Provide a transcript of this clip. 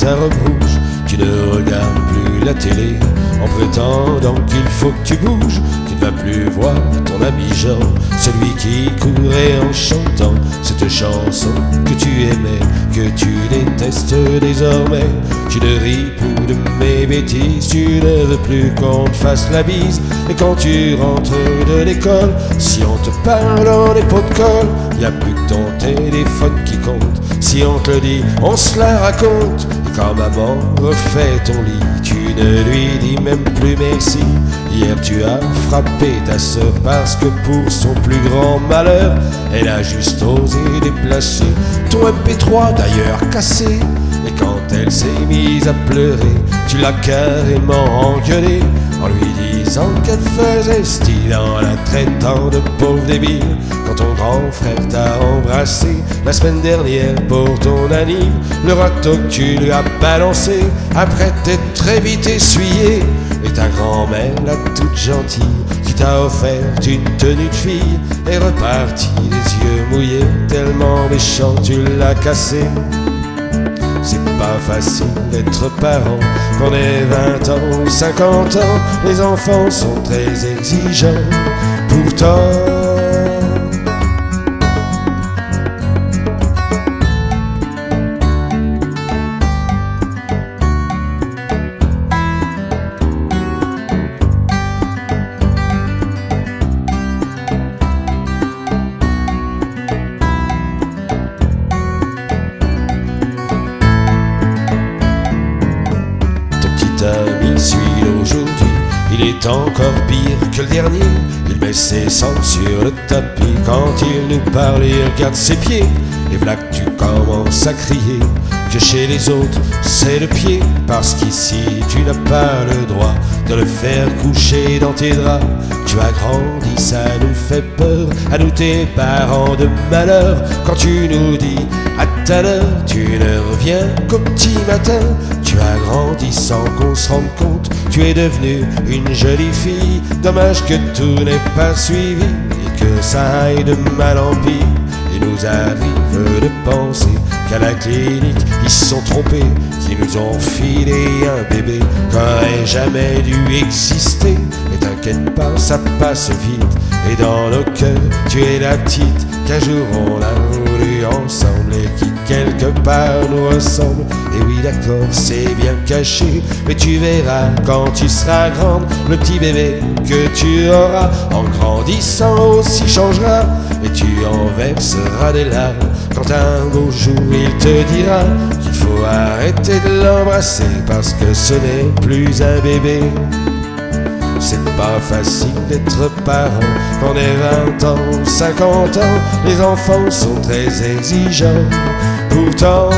ta robe rouge. Tu ne regardes plus la télé en prétendant qu'il faut que tu bouges. Tu ne vas plus voir ton ami Jean, celui qui courait en chantant cette chanson que tu aimais, que tu détestes désormais. Tu ne ris plus de mes bêtises, tu ne veux plus qu'on te fasse la bise. Et quand tu rentres de l'école, si on te parle en épaule de colle, y a plus que ton téléphone qui compte. Si on te le dit, on se la raconte. Et quand maman refait ton lit, tu ne lui dis même plus merci. Hier tu as frappé ta sœur parce que pour son plus grand malheur, elle a juste osé déplacer ton MP3 d'ailleurs cassé. Et quand elle s'est mise à pleurer, tu l'as carrément engueulée en lui disant qu'elle faisait style, en la traitant de pauvre débile. Quand ton grand frère t'a embrassé la semaine dernière pour ton anniv, le râteau que tu lui as balancé après t'être très vite essuyé. Et ta grand-mère, la toute gentille, qui t'a offert une tenue de fille, est repartie les yeux mouillés, tellement méchant tu l'as cassé. C'est pas facile d'être parent, qu'on ait 20 ans ou 50 ans, les enfants sont très exigeants. Pourtant, ami celui d'aujourd'hui, il est encore pire que le dernier. Il met ses sangs sur le tapis quand il nous parle, il regarde ses pieds. Et voilà que tu commences à crier que chez les autres c'est le pied, parce qu'ici tu n'as pas le droit de le faire coucher dans tes draps. Tu as grandi, ça nous fait peur, à nous tes parents de malheur. Quand tu nous dis à tout à l'heure, tu ne reviens qu'au petit matin. Tu as grandi sans qu'on se rende compte, tu es devenue une jolie fille. Dommage que tout n'ait pas suivi et que ça aille de mal en pire. Il nous arrive de penser qu'à la clinique ils se sont trompés, qu'ils nous ont filé un bébé qu'aurait jamais dû exister. Mais t'inquiète pas, ça passe vite, et dans nos cœurs tu es la petite qu'un jour on a voulu ensemble et qui quelque part nous ressemble. Et oui d'accord, c'est bien caché, mais tu verras quand tu seras grande, le petit bébé que tu auras en grandissant aussi changera. Et tu en verseras des larmes quand un beau jour il te dira qu'il faut arrêter de l'embrasser parce que ce n'est plus un bébé. C'est pas facile d'être parent, quand on est 20 ans ou 50 ans, les enfants sont très exigeants. Pourtant